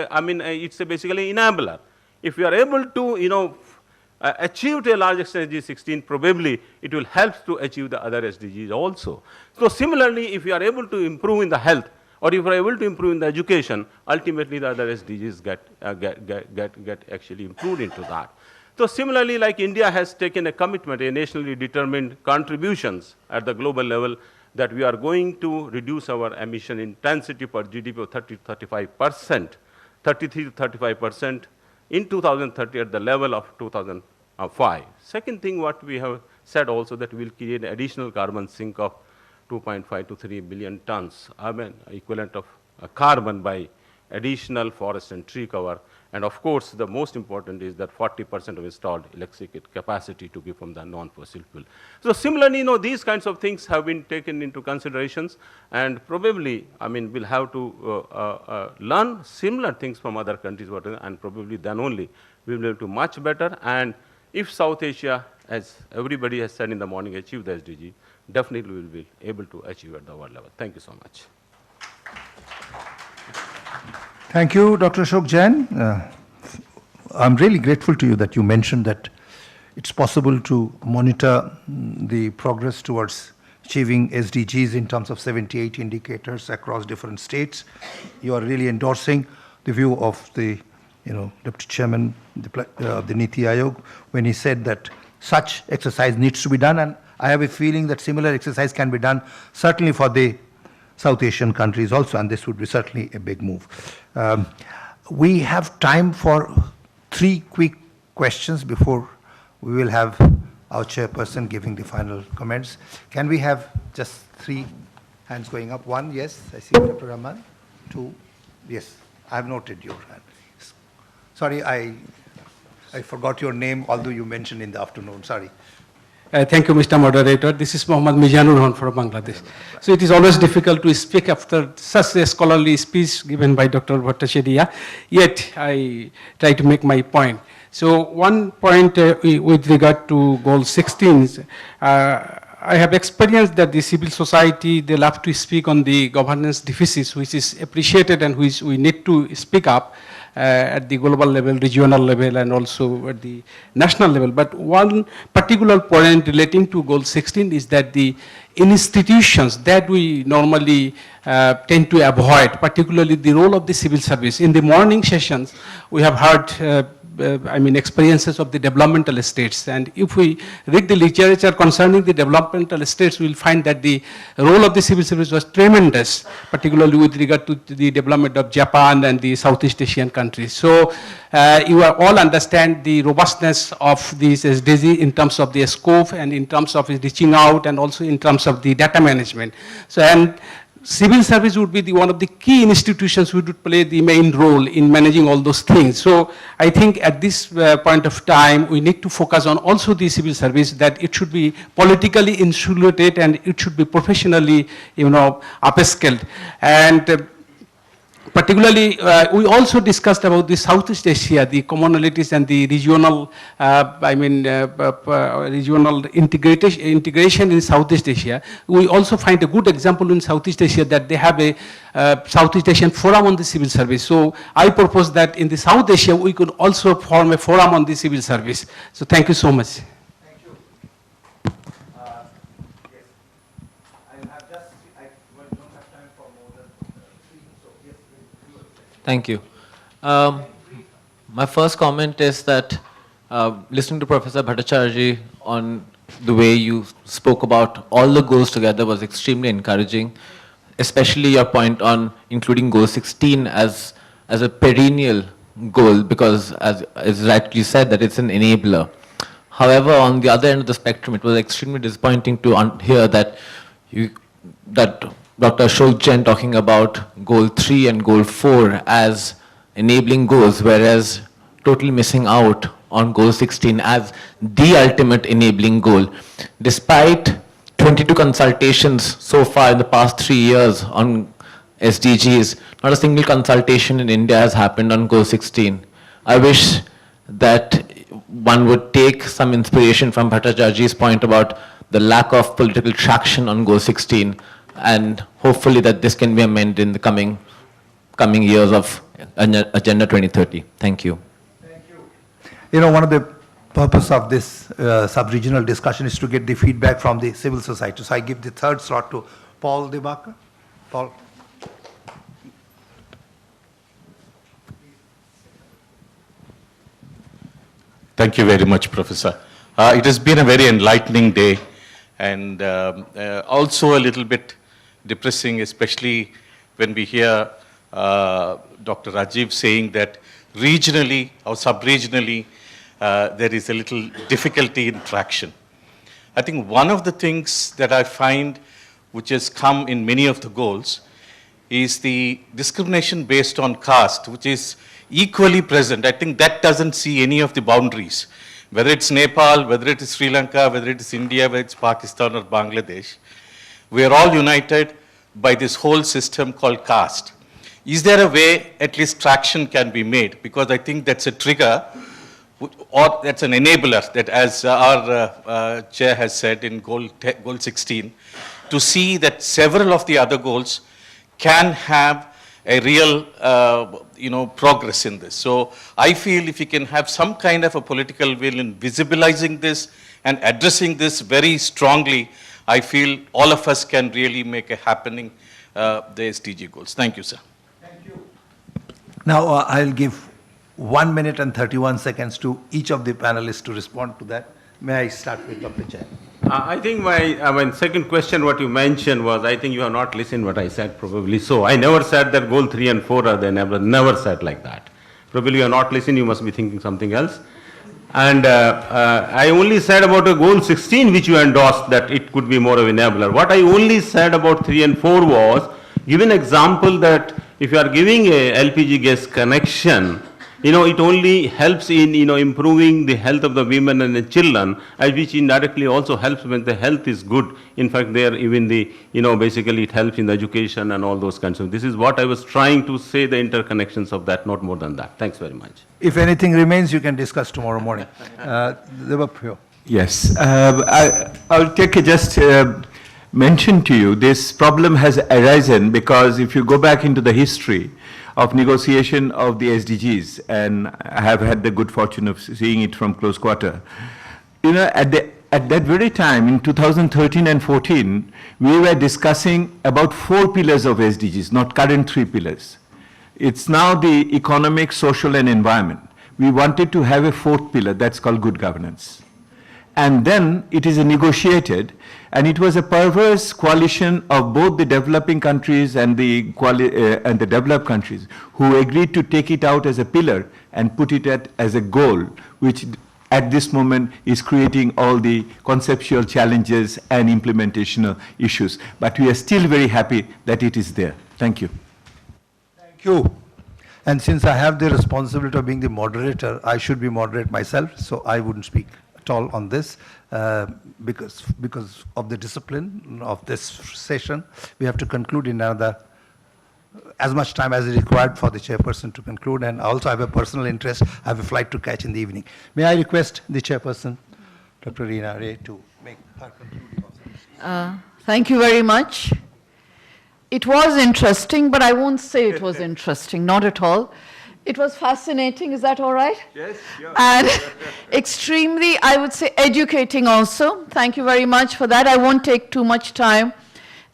it's a basically enabler. If we are able to, achieve to a large extent SDG 16, probably it will help to achieve the other SDGs also. So similarly, if we are able to improve in the health, or if we are able to improve in the education, ultimately the other SDGs get actually improved into that. So similarly, like India has taken a commitment, a nationally determined contributions at the global level, that we are going to reduce our emission intensity per GDP of 30 to 35%, 33 to 35% in 2030 at the level of 2005. Second thing, what we have said also, that we will create an additional carbon sink of 2.5 to 3 billion tons, equivalent of carbon by additional forest and tree cover. And of course, the most important is that 40% of installed electric capacity to be from the non-fossil fuel. So similarly, these kinds of things have been taken into considerations, and probably, we'll have to learn similar things from other countries, and probably then only we will be able to much better. And if South Asia, as everybody has said in the morning, achieve the SDG, definitely we will be able to achieve at the world level. Thank you so much. Thank you, Dr. Ashok Jain. I'm really grateful to you that you mentioned that it's possible to monitor the progress towards achieving SDGs in terms of 78 indicators across different states. You are really endorsing the view of the Deputy Chairman of the NITI Aayog when he said that such exercise needs to be done, and I have a feeling that similar exercise can be done certainly for the South Asian countries also, and this would be certainly a big move. We have time for 3 quick questions before we will have our chairperson giving the final comments. Can we have just 3 hands going up? 1, yes, I see Dr. Rahman. 2, yes, I have noted your hand. Sorry, I forgot your name, although you mentioned in the afternoon, sorry. Thank you, Mr. Moderator. This is Mohammad Mizanur Rahman from Bangladesh. So it is always difficult to speak after such a scholarly speech given by Dr. Bhattacharya, yet I try to make my point. So one point with regard to goal 16, I have experienced that the civil society, they love to speak on the governance deficits, which is appreciated and which we need to speak up at the global level, regional level, and also at the national level. But one particular point relating to goal 16 is that the institutions that we normally tend to avoid, particularly the role of the civil service. In the morning sessions, we have heard experiences of the developmental states. And if we read the literature concerning the developmental states, we will find that the role of the civil service was tremendous, particularly with regard to the development of Japan and the Southeast Asian countries. So you all understand the robustness of these SDG in terms of the scope and in terms of reaching out and also in terms of the data management. So, and civil service would be one of the key institutions which would play the main role in managing all those things. So I think at this point of time, we need to focus on also the civil service, that it should be politically insulated and it should be professionally, upskilled. And particularly, we also discussed about the Southeast Asia, the commonalities and the regional, regional integration in Southeast Asia. We also find a good example in Southeast Asia that they have a Southeast Asian Forum on the civil service. So I propose that in the South Asia, we could also form a forum on the civil service. So thank you so much. Thank you. My first comment is that listening to Professor Bhattacharya on the way you spoke about all the goals together was extremely encouraging, especially your point on including goal 16 as a perennial goal, because as rightly said, that it's an enabler. However, on the other end of the spectrum, it was extremely disappointing to hear that Dr. Ashok Jain talking about goal 3 and goal 4 as enabling goals, whereas totally missing out on goal 16 as the ultimate enabling goal. Despite 22 consultations so far in the past 3 years on SDGs, not a single consultation in India has happened on goal 16. I wish that one would take some inspiration from Bhattacharya's point about the lack of political traction on goal 16, and hopefully that this can be amended in the coming years of Agenda 2030. Thank you. You know, one of the purpose of this sub-regional discussion is to get the feedback from the civil society. So I give the third slot to Paul Debaka. Paul. Thank you very much, Professor. It has been a very enlightening day and also a little bit depressing, especially when we hear Dr. Rajiv saying that regionally or sub-regionally there is a little difficulty in traction. I think one of the things that I find which has come in many of the goals is the discrimination based on caste, which is equally present. I think that doesn't see any of the boundaries, whether it's Nepal, whether it is Sri Lanka, whether it is India, whether it's Pakistan or Bangladesh. We are all united by this whole system called caste. Is there a way at least traction can be made? Because I think that's a trigger or that's an enabler that, as our chair has said in goal 16, to see that several of the other goals can have a real progress in this. So I feel if we can have some kind of a political will in visibilizing this and addressing this very strongly, I feel all of us can really make a happening the SDG goals. Thank you, sir. Now I'll give 1 minute and 31 seconds to each of the panelists to respond to that. May I start with Dr. Jain? I think my second question, what you mentioned was, I think you have not listened what I said, probably so. I never said that goal 3 and 4 are there, never said like that. Probably you have not listened, you must be thinking something else. And I only said about a goal 16 which you endorsed that it could be more of an enabler. What I only said about 3 and 4 was, give an example that if you are giving a LPG gas connection, it only helps in, improving the health of the women and the children, which indirectly also helps when the health is good. In fact, there even the, basically it helps in the education and all those kinds of. This is what I was trying to say, the interconnections of that, not more than that. Thanks very much. If anything remains, you can discuss tomorrow morning. Devaprio. Yes, I'll take just mention to you, this problem has arisen because if you go back into the history of negotiation of the SDGs, and I have had the good fortune of seeing it from close quarter, at that very time in 2013 and 14, we were discussing about 4 pillars of SDGs, not current 3 pillars. It's now the economic, social, and environment. We wanted to have a 4th pillar, that's called good governance. And then it is negotiated, and it was a perverse coalition of both the developing countries and the developed countries who agreed to take it out as a pillar and put it as a goal, which at this moment is creating all the conceptual challenges and implementational issues. But we are still very happy that it is there. Thank you. Thank you. And since I have the responsibility of being the moderator, I should be moderate myself, so I wouldn't speak at all on this because of the discipline of this session. We have to conclude in another as much time as is required for the chairperson to conclude, and also I have a personal interest. I have a flight to catch in the evening. May I request the chairperson, Dr. Reena Ray, to make her concluding observations. Thank you very much. It was interesting, but I won't say it was interesting, not at all. It was fascinating, is that all right? Yes, yeah. And extremely, I would say, educating also. Thank you very much for that. I won't take too much time.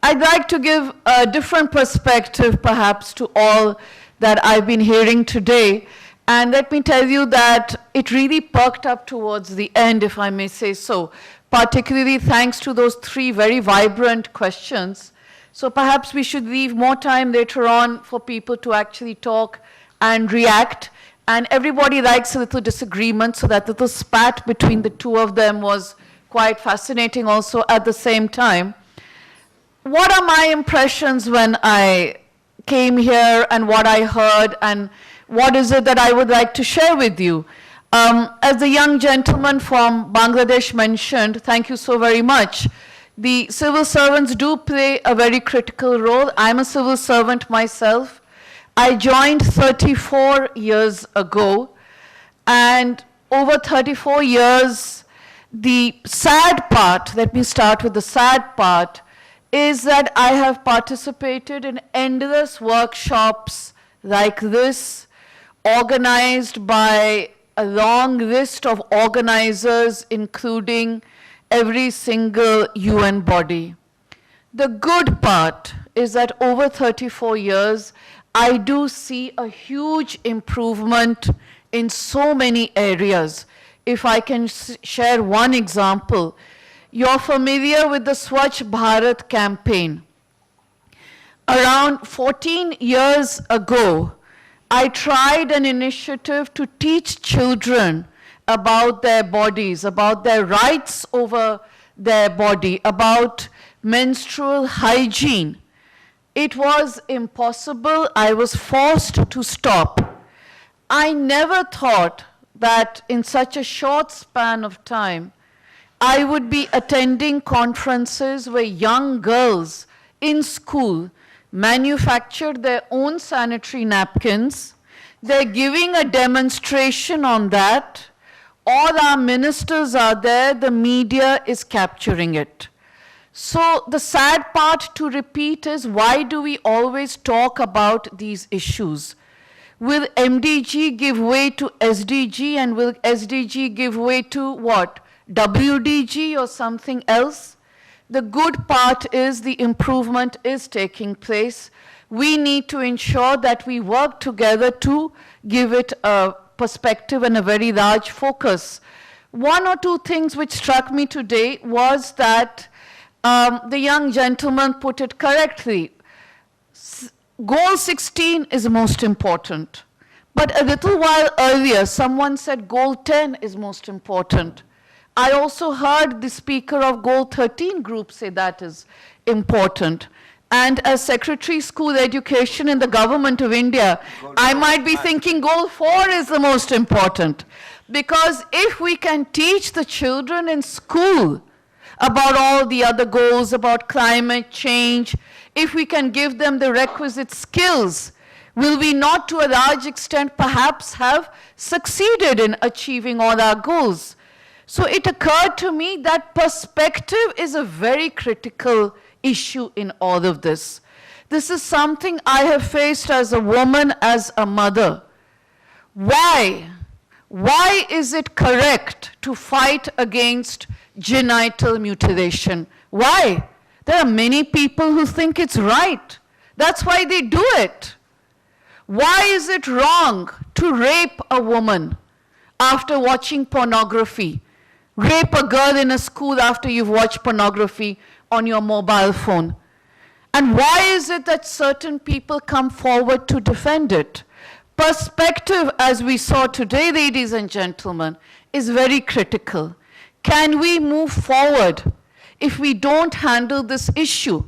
I'd like to give a different perspective, perhaps, to all that I've been hearing today. And let me tell you that it really perked up towards the end, if I may say so, particularly thanks to those 3 very vibrant questions. So perhaps we should leave more time later on for people to actually talk and react. And everybody likes a little disagreement, so that little spat between the 2 of them was quite fascinating also at the same time. What are my impressions when I came here and what I heard, and what is it that I would like to share with you? As the young gentleman from Bangladesh mentioned, thank you so very much. The civil servants do play a very critical role. I'm a civil servant myself. I joined 34 years ago, and over 34 years, the sad part, let me start with the sad part, is that I have participated in endless workshops like this, organized by a long list of organizers, including every single UN body. The good part is that over 34 years, I do see a huge improvement in so many areas. If I can share one example, you're familiar with the Swachh Bharat campaign. Around 14 years ago, I tried an initiative to teach children about their bodies, about their rights over their body, about menstrual hygiene. It was impossible. I was forced to stop. I never thought that in such a short span of time, I would be attending conferences where young girls in school manufactured their own sanitary napkins. They're giving a demonstration on that. All our ministers are there, the media is capturing it. So the sad part to repeat is, why do we always talk about these issues? Will MDG give way to SDG, and will SDG give way to what? WDG or something else? The good part is the improvement is taking place. We need to ensure that we work together to give it a perspective and a very large focus. One or two things which struck me today was that the young gentleman put it correctly. Goal 16 is most important. But a little while earlier, someone said goal 10 is most important. I also heard the speaker of goal 13 group say that is important. And as Secretary School Education in the Government of India, I might be thinking goal 4 is the most important. Because if we can teach the children in school about all the other goals, about climate change, if we can give them the requisite skills, will we not to a large extent perhaps have succeeded in achieving all our goals? So it occurred to me that perspective is a very critical issue in all of this. This is something I have faced as a woman, as a mother. Why? Why is it correct to fight against genital mutilation? Why? There are many people who think it's right. That's why they do it. Why is it wrong to rape a woman after watching pornography? Rape a girl in a school after you've watched pornography on your mobile phone? And why is it that certain people come forward to defend it? Perspective, as we saw today, ladies and gentlemen, is very critical. Can we move forward if we don't handle this issue?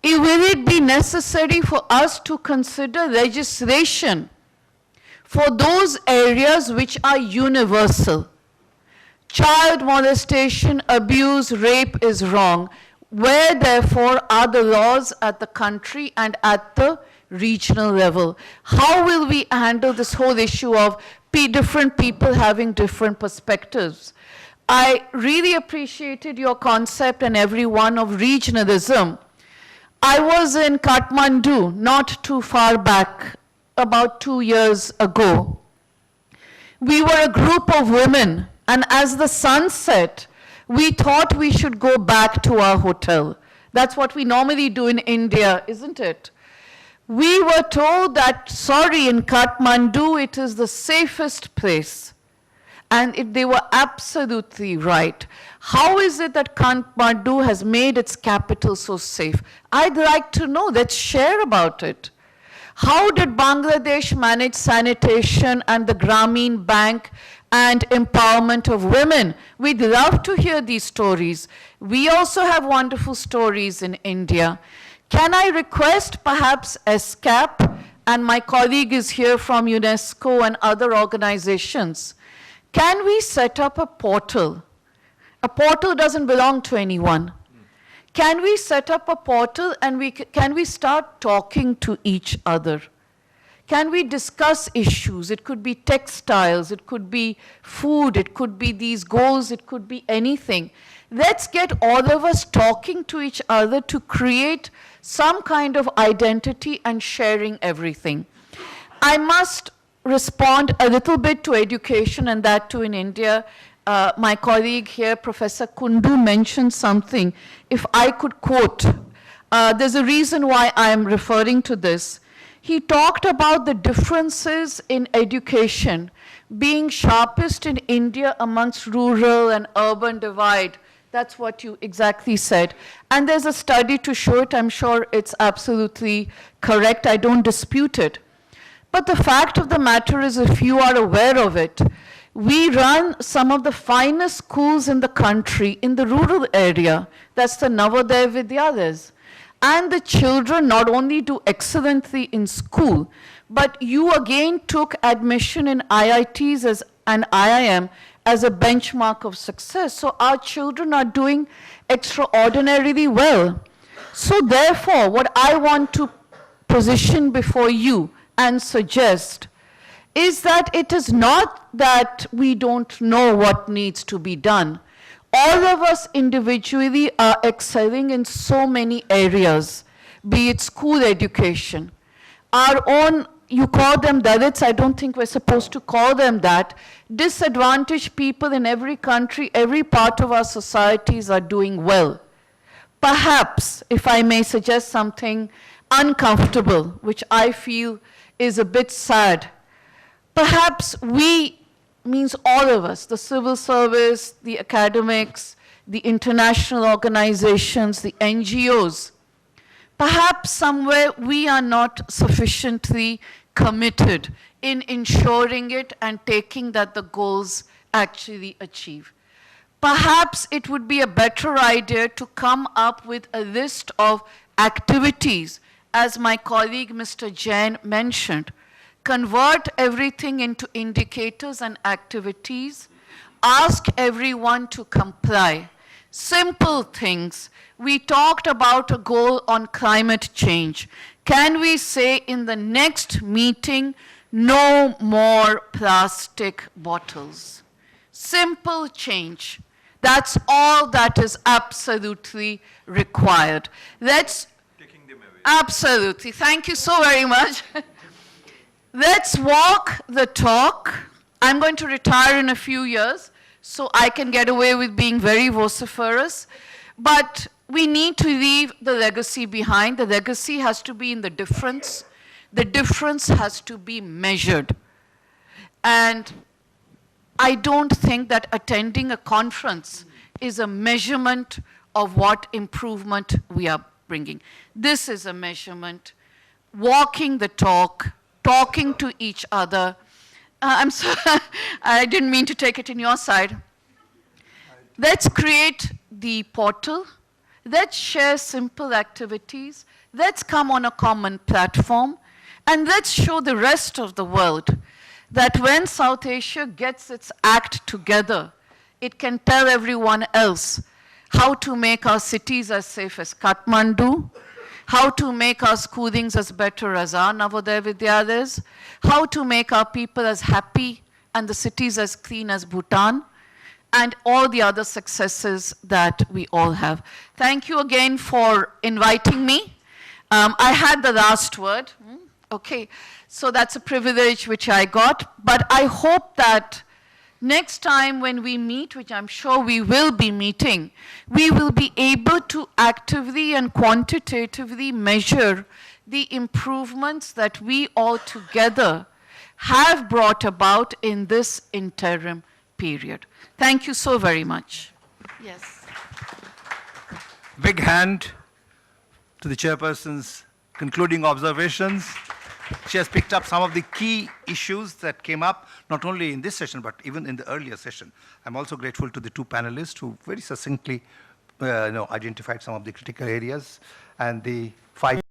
Will it be necessary for us to consider legislation for those areas which are universal? Child molestation, abuse, rape is wrong. Where, therefore, are the laws at the country and at the regional level? How will we handle this whole issue of different people having different perspectives? I really appreciated your concept and everyone of regionalism. I was in Kathmandu not too far back, about 2 years ago. We were a group of women, and as the sun set, we thought we should go back to our hotel. That's what we normally do in India, isn't it? We were told that, sorry, in Kathmandu it is the safest place. And they were absolutely right. How is it that Kathmandu has made its capital so safe? I'd like to know. Let's share about it. How did Bangladesh manage sanitation and the Grameen Bank and empowerment of women? We'd love to hear these stories. We also have wonderful stories in India. Can I request perhaps ESCAP, and my colleague is here from UNESCO and other organizations, can we set up a portal? A portal doesn't belong to anyone. Can we set up a portal and can we start talking to each other? Can we discuss issues? It could be textiles, it could be food, it could be these goals, it could be anything. Let's get all of us talking to each other to create some kind of identity and sharing everything. I must respond a little bit to education, and that too in India. My colleague here, Professor Kundu, mentioned something. If I could quote, there's a reason why I am referring to this. He talked about the differences in education being sharpest in India amongst rural and urban divide. That's what you exactly said. And there's a study to show it. I'm sure it's absolutely correct. I don't dispute it. But the fact of the matter is, if you are aware of it, we run some of the finest schools in the country in the rural area. That's the Navodaya Vidyalayas. And the children not only do excellently in school, but you again took admission in IITs and IIM as a benchmark of success. So our children are doing extraordinarily well. So therefore, what I want to position before you and suggest is that it is not that we don't know what needs to be done. All of us individually are excelling in so many areas, be it school education. Our own, you call them Dalits, I don't think we're supposed to call them that. Disadvantaged people in every country, every part of our societies are doing well. Perhaps, if I may suggest something uncomfortable, which I feel is a bit sad, perhaps we, means all of us, the civil service, the academics, the international organizations, the NGOs, perhaps somewhere we are not sufficiently committed in ensuring it and taking that the goals actually achieve. Perhaps it would be a better idea to come up with a list of activities, as my colleague Mr. Jain mentioned. Convert everything into indicators and activities. Ask everyone to comply. Simple things. We talked about a goal on climate change. Can we say in the next meeting, no more plastic bottles? Simple change. That's all that is absolutely required. Let's, absolutely. Thank you so very much. Let's walk the talk. I'm going to retire in a few years, so I can get away with being very vociferous. But we need to leave the legacy behind. The legacy has to be in the difference. The difference has to be measured. And I don't think that attending a conference is a measurement of what improvement we are bringing. This is a measurement. Walking the talk, talking to each other. I'm sorry, I didn't mean to take it in your side. Let's create the portal. Let's share simple activities. Let's come on a common platform. And let's show the rest of the world that when South Asia gets its act together, it can tell everyone else how to make our cities as safe as Kathmandu, how to make our schoolings as better as our Navodaya Vidyalayas, how to make our people as happy and the cities as clean as Bhutan, and all the other successes that we all have. Thank you again for inviting me. I had the last word. Okay, so that's a privilege which I got, but I hope that next time when we meet, which I'm sure we will be meeting, we will be able to actively and quantitatively measure the improvements that we all together have brought about in this interim period. Thank you so very much. Yes. Big hand to the chairperson's concluding observations. She has picked up some of the key issues that came up, not only in this session, but even in the earlier session. I'm also grateful to the two panelists who very succinctly identified some of the critical areas and the 5